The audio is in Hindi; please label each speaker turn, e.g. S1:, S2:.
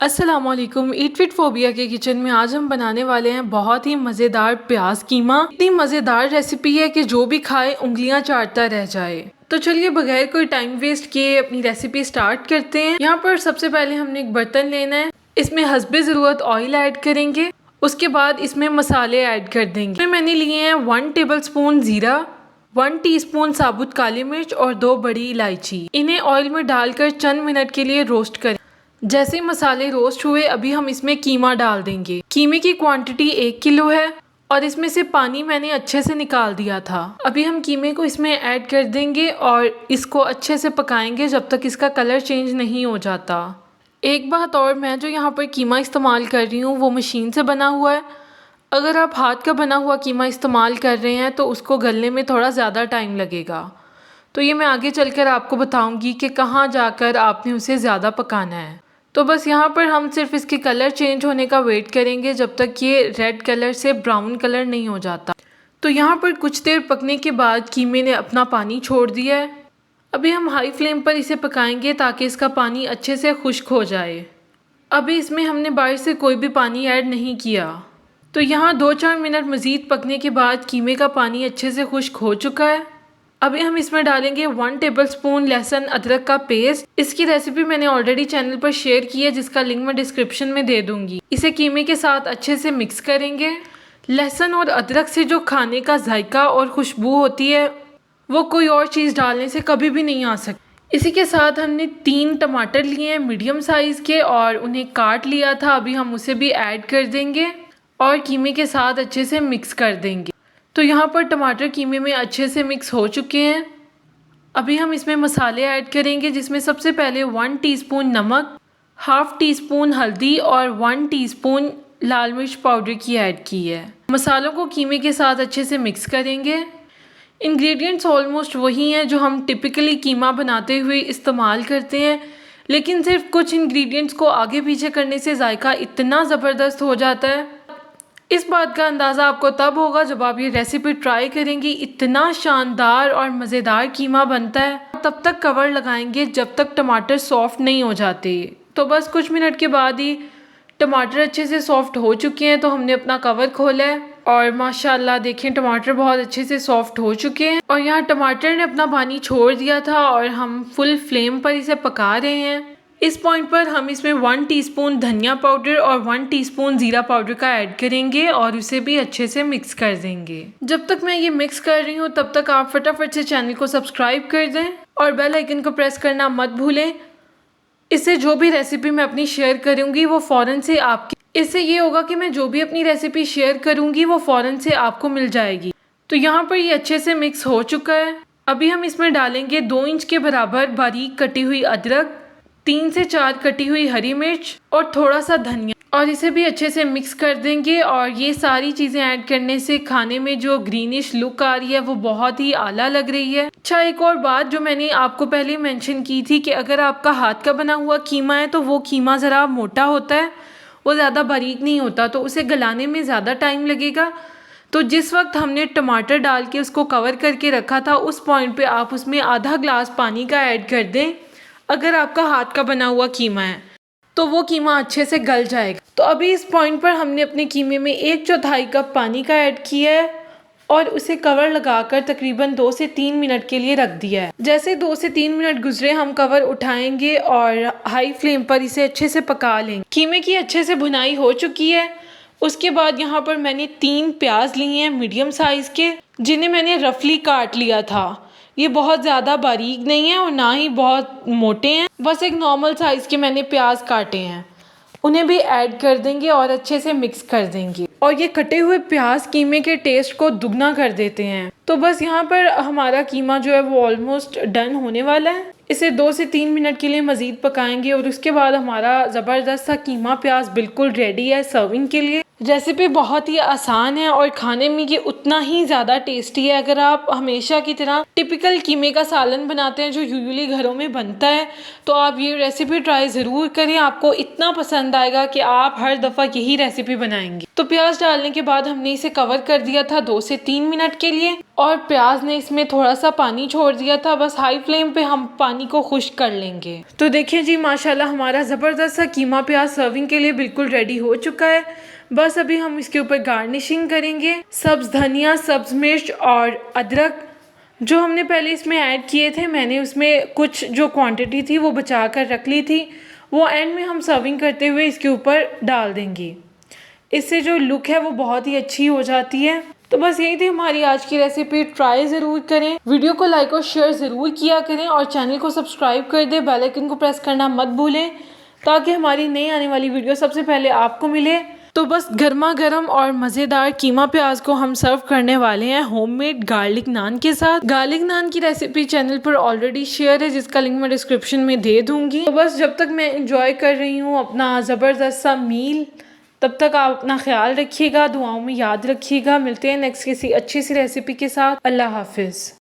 S1: अस्सलामुअलैकुम। ईट फिट फोबिया के किचन में आज हम बनाने वाले हैं बहुत ही मज़ेदार प्याज कीमा। इतनी मज़ेदार रेसिपी है कि जो भी खाए उंगलियां चाटता रह जाए। तो चलिए बगैर कोई टाइम वेस्ट किए अपनी रेसिपी स्टार्ट करते हैं। यहाँ पर सबसे पहले हमने एक बर्तन लेना है, इसमें हस्बे ज़रूरत ऑयल ऐड करेंगे। उसके बाद इसमें मसाले ऐड कर देंगे। इसमें मैंने लिए हैं 1 टेबल स्पून ज़ीरा, 1 टीस्पून साबुत काली मिर्च और 2 बड़ी इलायची। इन्हें ऑयल में डालकर चंद मिनट के लिए रोस्ट करें। जैसे मसाले रोस्ट हुए अभी हम इसमें कीमा डाल देंगे। कीमे की क्वांटिटी 1 किलो है और इसमें से पानी मैंने अच्छे से निकाल दिया था। अभी हम कीमे को इसमें ऐड कर देंगे और इसको अच्छे से पकाएंगे जब तक इसका कलर चेंज नहीं हो जाता। एक बात और, मैं जो यहाँ पर कीमा इस्तेमाल कर रही हूँ वो मशीन से बना हुआ है। अगर आप हाथ का बना हुआ कीमा इस्तेमाल कर रहे हैं तो उसको गलने में थोड़ा ज़्यादा टाइम लगेगा। तो ये मैं आगे चलकर आपको बताऊँगी कि कहाँ जाकर आपने उसे ज़्यादा पकाना है। तो बस यहाँ पर हम सिर्फ इसके कलर चेंज होने का वेट करेंगे जब तक ये रेड कलर से ब्राउन कलर नहीं हो जाता। तो यहाँ पर कुछ देर पकने के बाद कीमे ने अपना पानी छोड़ दिया है। अभी हम हाई फ्लेम पर इसे पकाएंगे ताकि इसका पानी अच्छे से खुश्क हो जाए। अभी इसमें हमने बाहर से कोई भी पानी ऐड नहीं किया। तो यहाँ 2-4 मिनट मज़ीद पकने के बाद कीमे का पानी अच्छे से खुश्क हो चुका है। अभी हम इसमें डालेंगे 1 टेबल स्पून लहसुन अदरक का पेस्ट। इसकी रेसिपी मैंने ऑलरेडी चैनल पर शेयर की है जिसका लिंक मैं डिस्क्रिप्शन में दे दूंगी। इसे कीमे के साथ अच्छे से मिक्स करेंगे। लहसुन और अदरक से जो खाने का जायका और खुशबू होती है वो कोई और चीज़ डालने से कभी भी नहीं आ सकती। इसी के साथ हमने 3 टमाटर लिए हैं मीडियम साइज़ के और उन्हें काट लिया था। अभी हम उसे भी ऐड कर देंगे और कीमे के साथ अच्छे से मिक्स कर देंगे। तो यहाँ पर टमाटर कीमे में अच्छे से मिक्स हो चुके हैं। अभी हम इसमें मसाले ऐड करेंगे जिसमें सबसे पहले 1 टीस्पून नमक, हाफ टी स्पून हल्दी और 1 टीस्पून लाल मिर्च पाउडर की ऐड की है। मसालों को कीमे के साथ अच्छे से मिक्स करेंगे। इंग्रेडिएंट्स ऑलमोस्ट वही हैं जो हम टिपिकली कीमा बनाते हुए इस्तेमाल करते हैं, लेकिन सिर्फ कुछ इंग्रेडिएंट्स को आगे पीछे करने से जायका इतना ज़बरदस्त हो जाता है। इस बात का अंदाज़ा आपको तब होगा जब आप ये रेसिपी ट्राई करेंगी। इतना शानदार और मज़ेदार कीमा बनता है। तब तक कवर लगाएंगे जब तक टमाटर सॉफ्ट नहीं हो जाते। तो बस कुछ मिनट के बाद ही टमाटर अच्छे से सॉफ्ट हो चुके हैं। तो हमने अपना कवर खोला है और माशाल्लाह देखें टमाटर बहुत अच्छे से सॉफ्ट हो चुके हैं। और यहाँ टमाटर ने अपना पानी छोड़ दिया था और हम फुल फ्लेम पर इसे पका रहे हैं। इस पॉइंट पर हम इसमें 1 टीस्पून धनिया पाउडर और 1 टीस्पून ज़ीरा पाउडर का ऐड करेंगे और उसे भी अच्छे से मिक्स कर देंगे। जब तक मैं ये मिक्स कर रही हूँ तब तक आप फटाफट से चैनल को सब्सक्राइब कर दें और बेल आइकन को प्रेस करना मत भूलें। इससे जो भी रेसिपी मैं अपनी शेयर करूँगी वो फ़ौरन से इससे ये होगा कि मैं जो भी अपनी रेसिपी शेयर करूँगी वो फ़ौरन से आपको मिल जाएगी। तो यहाँ पर ये अच्छे से मिक्स हो चुका है। अभी हम इसमें डालेंगे 2 इंच के बराबर बारीक कटी हुई अदरक, 3 से 4 कटी हुई हरी मिर्च और थोड़ा सा धनिया और इसे भी अच्छे से मिक्स कर देंगे। और ये सारी चीज़ें ऐड करने से खाने में जो ग्रीनिश लुक आ रही है वो बहुत ही आला लग रही है। अच्छा, एक और बात जो मैंने आपको पहले मेंशन की थी कि अगर आपका हाथ का बना हुआ कीमा है तो वो कीमा ज़रा मोटा होता है, वो ज़्यादा बारीक नहीं होता, तो उसे गलाने में ज़्यादा टाइम लगेगा। तो जिस वक्त हमने टमाटर डाल के उसको कवर करके रखा था उस पॉइंट पे आप उसमें आधा ग्लास पानी का ऐड कर दें। अगर आपका हाथ का बना हुआ कीमा है तो वो कीमा अच्छे से गल जाएगा। तो अभी इस पॉइंट पर हमने अपने कीमे में 1/4 कप पानी का ऐड किया है और उसे कवर लगाकर तकरीबन 2 से 3 मिनट के लिए रख दिया है। जैसे 2 से 3 मिनट गुजरे हम कवर उठाएंगे और हाई फ्लेम पर इसे अच्छे से पका लेंगे। कीमे की अच्छे से भुनाई हो चुकी है। उसके बाद यहाँ पर मैंने 3 प्याज लिए हैं मीडियम साइज़ के, जिन्हें मैंने रफली काट लिया था। ये बहुत ज़्यादा बारीक नहीं है और ना ही बहुत मोटे हैं, बस एक नॉर्मल साइज़ के मैंने प्याज काटे हैं। उन्हें भी ऐड कर देंगे और अच्छे से मिक्स कर देंगे। और ये कटे हुए प्याज कीमे के टेस्ट को दुगना कर देते हैं। तो बस यहाँ पर हमारा कीमा जो है वो ऑलमोस्ट डन होने वाला है। इसे 2 से 3 मिनट के लिए मज़ीद पकाएंगे और उसके बाद हमारा ज़बरदस्त सा कीमा प्याज बिल्कुल रेडी है सर्विंग के लिए। रेसिपी बहुत ही आसान है और खाने में ये उतना ही ज़्यादा टेस्टी है। अगर आप हमेशा की तरह टिपिकल कीमे का सालन बनाते हैं जो यूजुअली घरों में बनता है, तो आप ये रेसिपी ट्राई ज़रूर करें। आपको इतना पसंद आएगा कि आप हर दफ़ा यही रेसिपी बनाएंगे। तो प्याज डालने के बाद हमने इसे कवर कर दिया था 2 से 3 मिनट के लिए, और प्याज ने इसमें थोड़ा सा पानी छोड़ दिया था। बस हाई फ्लेम पे हम पानी को खुश्क कर लेंगे। तो देखिए जी, माशाल्लाह हमारा ज़बरदस्त सा कीमा प्याज सर्विंग के लिए बिल्कुल रेडी हो चुका है। बस अभी हम इसके ऊपर गार्निशिंग करेंगे। सब्ज़ धनिया, सब्ज़ मिर्च और अदरक जो हमने पहले इसमें ऐड किए थे, मैंने उसमें कुछ जो क्वांटिटी थी वो बचा कर रख ली थी, वो एंड में हम सर्विंग करते हुए इसके ऊपर डाल देंगे। इससे जो लुक है वो बहुत ही अच्छी हो जाती है। तो बस यही थी हमारी आज की रेसिपी। ट्राई ज़रूर करें, वीडियो को लाइक और शेयर ज़रूर किया करें, और चैनल को सब्सक्राइब कर दें। बेल आइकन को प्रेस करना मत भूलें ताकि हमारी नई आने वाली वीडियो सबसे पहले आपको मिले। तो बस गर्मा गर्म और मज़ेदार कीमा प्याज को हम सर्व करने वाले हैं होममेड गार्लिक नान के साथ। गार्लिक नान की रेसिपी चैनल पर ऑलरेडी शेयर है, जिसका लिंक मैं डिस्क्रिप्शन में दे दूंगी। तो बस जब तक मैं इंजॉय कर रही हूँ अपना ज़बरदस्त सा मील, तब तक आप अपना ख्याल रखिएगा, दुआओं में याद रखिएगा। मिलते हैं नेक्स्ट किसी अच्छी सी रेसिपी के साथ। अल्लाह हाफिज़।